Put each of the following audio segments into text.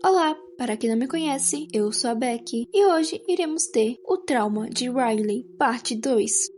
Olá, para quem não me conhece, eu sou a Becky e hoje iremos ter o trauma de Riley, parte 2.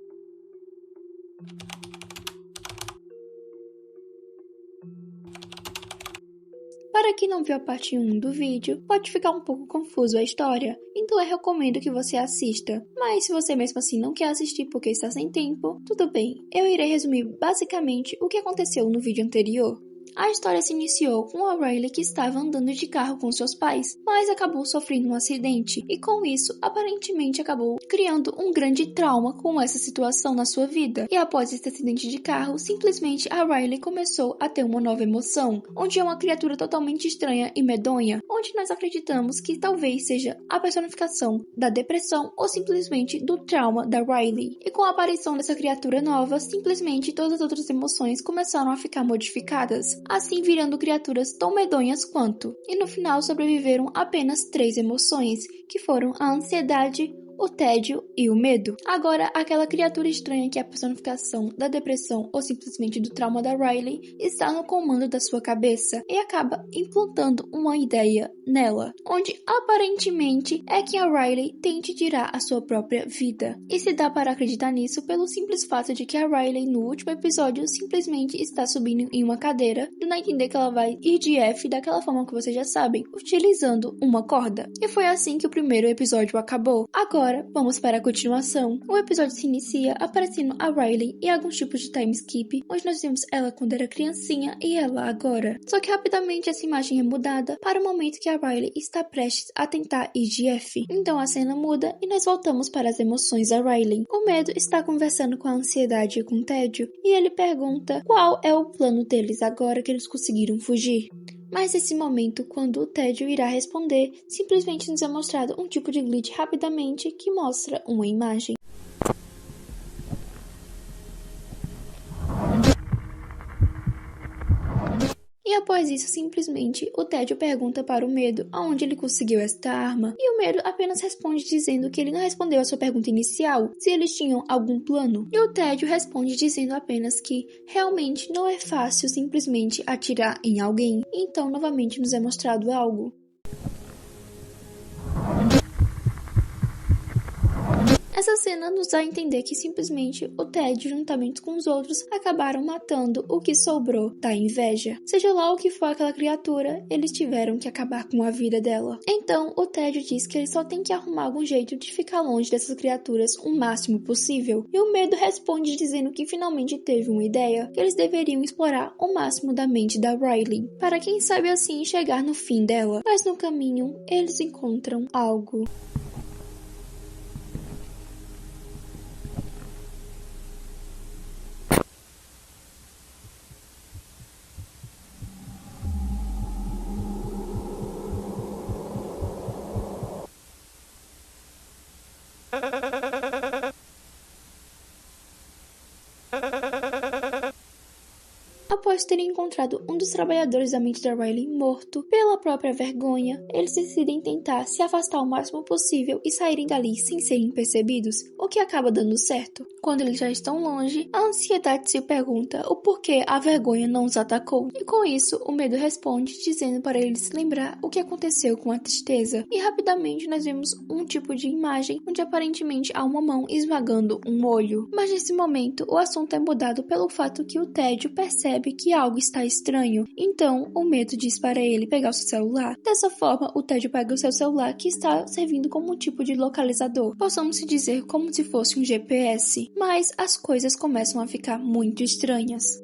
Para quem não viu a parte 1 do vídeo, pode ficar um pouco confuso a história, então eu recomendo que você assista. Mas se você mesmo assim não quer assistir porque está sem tempo, tudo bem, eu irei resumir basicamente o que aconteceu no vídeo anterior. A história se iniciou com a Riley que estava andando de carro com seus pais, mas acabou sofrendo um acidente e com isso aparentemente acabou criando um grande trauma com essa situação na sua vida. E após esse acidente de carro, simplesmente a Riley começou a ter uma nova emoção, onde é uma criatura totalmente estranha e medonha, onde nós acreditamos que talvez seja a personificação da depressão ou simplesmente do trauma da Riley. E com a aparição dessa criatura nova, simplesmente todas as outras emoções começaram a ficar modificadas, assim virando criaturas tão medonhas quanto. E no final sobreviveram apenas 3 emoções, que foram a ansiedade, o tédio e o medo. Agora, aquela criatura estranha que é a personificação da depressão ou simplesmente do trauma da Riley está no comando da sua cabeça e acaba implantando uma ideia nela, onde aparentemente é que a Riley tente tirar a sua própria vida. E se dá para acreditar nisso pelo simples fato de que a Riley no último episódio simplesmente está subindo em uma cadeira, dando a entender que ela vai ir de F daquela forma que vocês já sabem, utilizando uma corda. E foi assim que o primeiro episódio acabou. Agora, vamos para a continuação. O episódio se inicia aparecendo a Riley e alguns tipos de time skip, onde nós vemos ela quando era criancinha e ela agora. Só que rapidamente essa imagem é mudada para o momento que a Riley está prestes a tentar ir de F. Então a cena muda e nós voltamos para as emoções da Riley. O medo está conversando com a ansiedade e com o tédio, e ele pergunta qual é o plano deles agora que eles conseguiram fugir. Mas nesse momento, quando o tédio irá responder, simplesmente nos é mostrado um tipo de glitch rapidamente que mostra uma imagem. E após isso, simplesmente, o tédio pergunta para o medo aonde ele conseguiu esta arma, e o medo apenas responde dizendo que ele não respondeu a sua pergunta inicial, se eles tinham algum plano. E o tédio responde dizendo apenas que realmente não é fácil simplesmente atirar em alguém. Então, novamente, nos é mostrado algo. Essa cena nos dá a entender que simplesmente o Ted, juntamente com os outros, acabaram matando o que sobrou da inveja. Seja lá o que for aquela criatura, eles tiveram que acabar com a vida dela. Então, o Ted diz que ele só tem que arrumar algum jeito de ficar longe dessas criaturas o máximo possível. E o medo responde dizendo que finalmente teve uma ideia, que eles deveriam explorar o máximo da mente da Riley, para quem sabe assim chegar no fim dela. Mas no caminho, eles encontram algo. Após terem encontrado um dos trabalhadores da mente da Riley morto, pela própria vergonha, eles decidem tentar se afastar o máximo possível e saírem dali sem serem percebidos, o que acaba dando certo. Quando eles já estão longe, a ansiedade se pergunta o porquê a vergonha não os atacou. E com isso, o medo responde dizendo para eles se lembrar o que aconteceu com a tristeza. E rapidamente nós vemos um tipo de imagem onde aparentemente há uma mão esmagando um olho. Mas nesse momento, o assunto é mudado pelo fato que o tédio percebe que algo está estranho, então o medo diz para ele pegar o seu celular. Dessa forma, o tédio pega o seu celular, que está servindo como um tipo de localizador, possamos se dizer como se fosse um GPS, mas as coisas começam a ficar muito estranhas.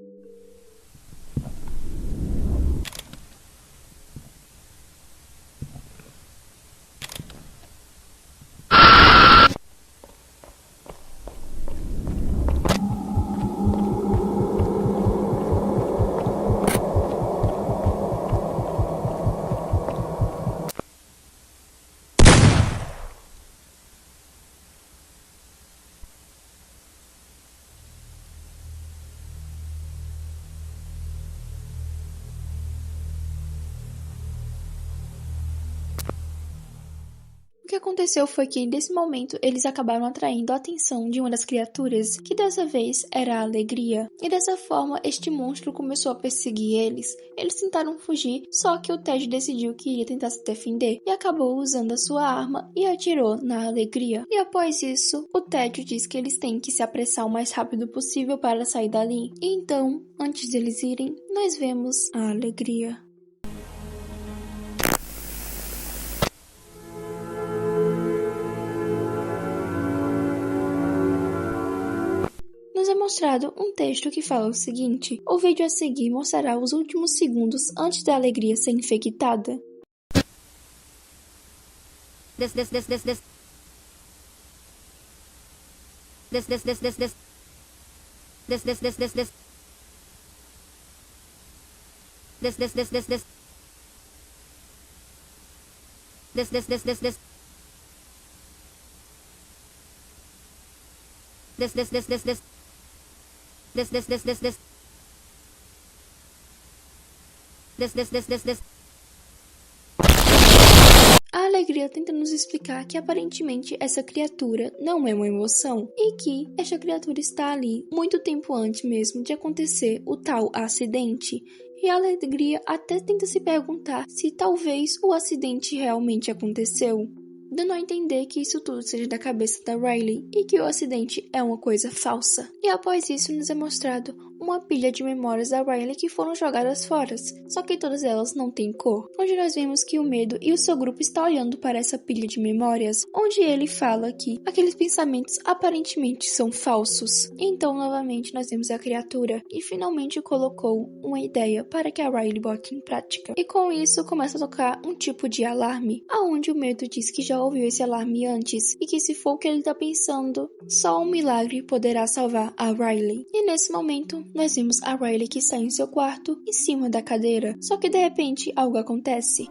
que aconteceu foi que, nesse momento, eles acabaram atraindo a atenção de uma das criaturas, que dessa vez era a Alegria. E dessa forma, este monstro começou a perseguir eles. Eles tentaram fugir, só que o Ted decidiu que iria tentar se defender e acabou usando a sua arma e atirou na Alegria. E após isso, o Ted diz que eles têm que se apressar o mais rápido possível para sair dali. E então, antes deles irem, nós vemos a Alegria. Nos é mostrado um texto que fala o seguinte: o vídeo a seguir mostrará os últimos segundos antes da Alegria ser infectada. A Alegria tenta nos explicar que aparentemente essa criatura não é uma emoção e que esta criatura está ali muito tempo antes mesmo de acontecer o tal acidente. E a Alegria até tenta se perguntar se talvez o acidente realmente aconteceu, dando a entender que isso tudo seja da cabeça da Riley e que o acidente é uma coisa falsa. E após isso nos é mostrado uma pilha de memórias da Riley que foram jogadas fora, só que todas elas não têm cor, onde nós vemos que o Medo e o seu grupo estão olhando para essa pilha de memórias, onde ele fala que aqueles pensamentos aparentemente são falsos. Então, novamente, nós vemos a criatura e finalmente colocou uma ideia para que a Riley bote em prática. E com isso, começa a tocar um tipo de alarme, aonde o Medo diz que já ouviu esse alarme antes e que se for o que ele está pensando, só um milagre poderá salvar a Riley. E nesse momento, nós vemos a Riley que está em seu quarto, em cima da cadeira. Só que de repente, algo acontece.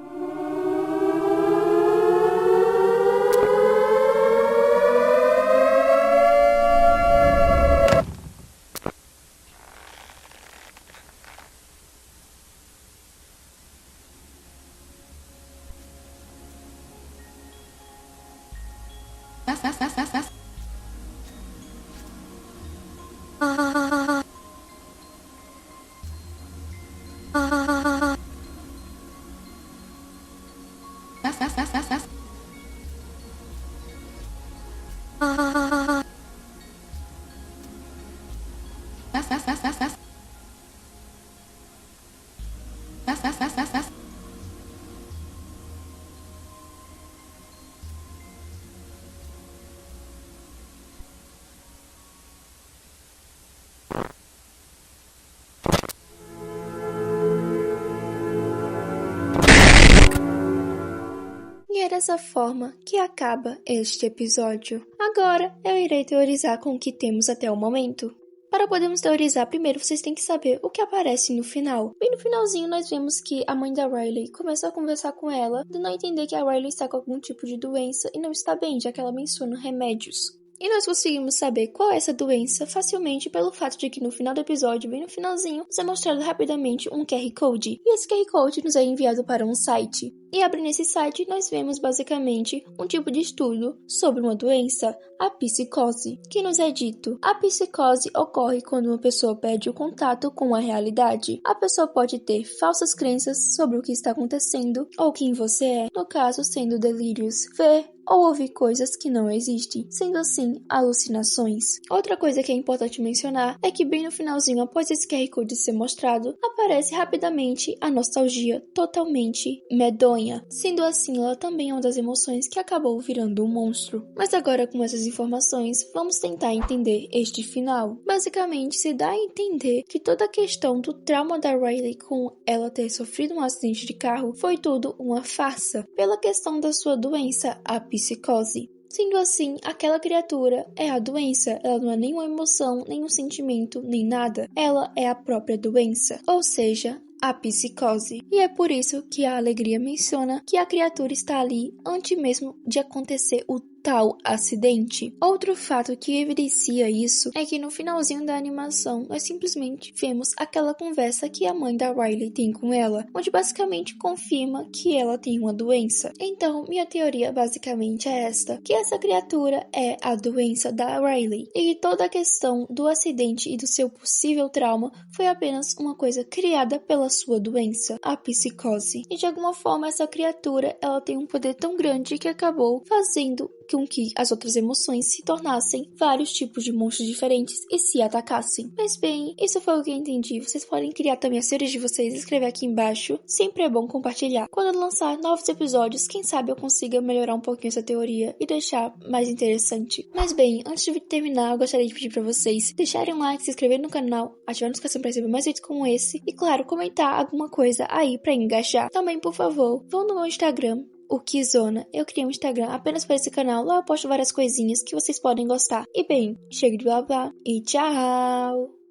E é dessa forma que acaba este episódio. Agora eu irei teorizar com o que temos até o momento. Para podermos teorizar, primeiro vocês têm que saber o que aparece no final. Bem no finalzinho nós vemos que a mãe da Riley começa a conversar com ela, dando a entender que a Riley está com algum tipo de doença e não está bem, já que ela menciona remédios. E nós conseguimos saber qual é essa doença facilmente pelo fato de que no final do episódio, bem no finalzinho, nos é mostrado rapidamente um QR Code. E esse QR Code nos é enviado para um site. E abrindo esse site, nós vemos basicamente um tipo de estudo sobre uma doença, a psicose, que nos é dito: a psicose ocorre quando uma pessoa perde o contato com a realidade. A pessoa pode ter falsas crenças sobre o que está acontecendo ou quem você é, no caso sendo delírios, ver ou ouvir coisas que não existem, sendo assim alucinações. Outra coisa que é importante mencionar é que bem no finalzinho, após esse QR Code ser mostrado, aparece rapidamente a nostalgia totalmente medonha. Sendo assim, ela também é uma das emoções que acabou virando um monstro. Mas agora, com essas informações, vamos tentar entender este final. Basicamente, se dá a entender que toda a questão do trauma da Riley com ela ter sofrido um acidente de carro foi tudo uma farsa, pela questão da sua doença, a psicose. Sendo assim, aquela criatura é a doença, ela não é nenhuma emoção, nenhum sentimento, nem nada. Ela é a própria doença, ou seja, a psicose. E é por isso que a Alegria menciona que a criatura está ali antes mesmo de acontecer o tal acidente. Outro fato que evidencia isso é que no finalzinho da animação nós simplesmente vemos aquela conversa que a mãe da Riley tem com ela, onde basicamente confirma que ela tem uma doença. Então, minha teoria basicamente é esta, que essa criatura é a doença da Riley, e toda a questão do acidente e do seu possível trauma foi apenas uma coisa criada pela sua doença, a psicose. E de alguma forma essa criatura, ela tem um poder tão grande que acabou fazendo com que as outras emoções se tornassem vários tipos de monstros diferentes e se atacassem. Mas bem, isso foi o que eu entendi. Vocês podem criar também as teorias de vocês e escrever aqui embaixo. Sempre é bom compartilhar. Quando eu lançar novos episódios, quem sabe eu consiga melhorar um pouquinho essa teoria e deixar mais interessante. Mas bem, antes de terminar, eu gostaria de pedir para vocês deixarem um like, se inscreverem no canal, ativar a notificação para receber mais vídeos como esse e, claro, comentar alguma coisa aí para engajar. Também, por favor, vão no meu Instagram, o Kizona. Eu criei um Instagram apenas para esse canal, lá eu posto várias coisinhas que vocês podem gostar. E bem, chega de blá blá e tchau!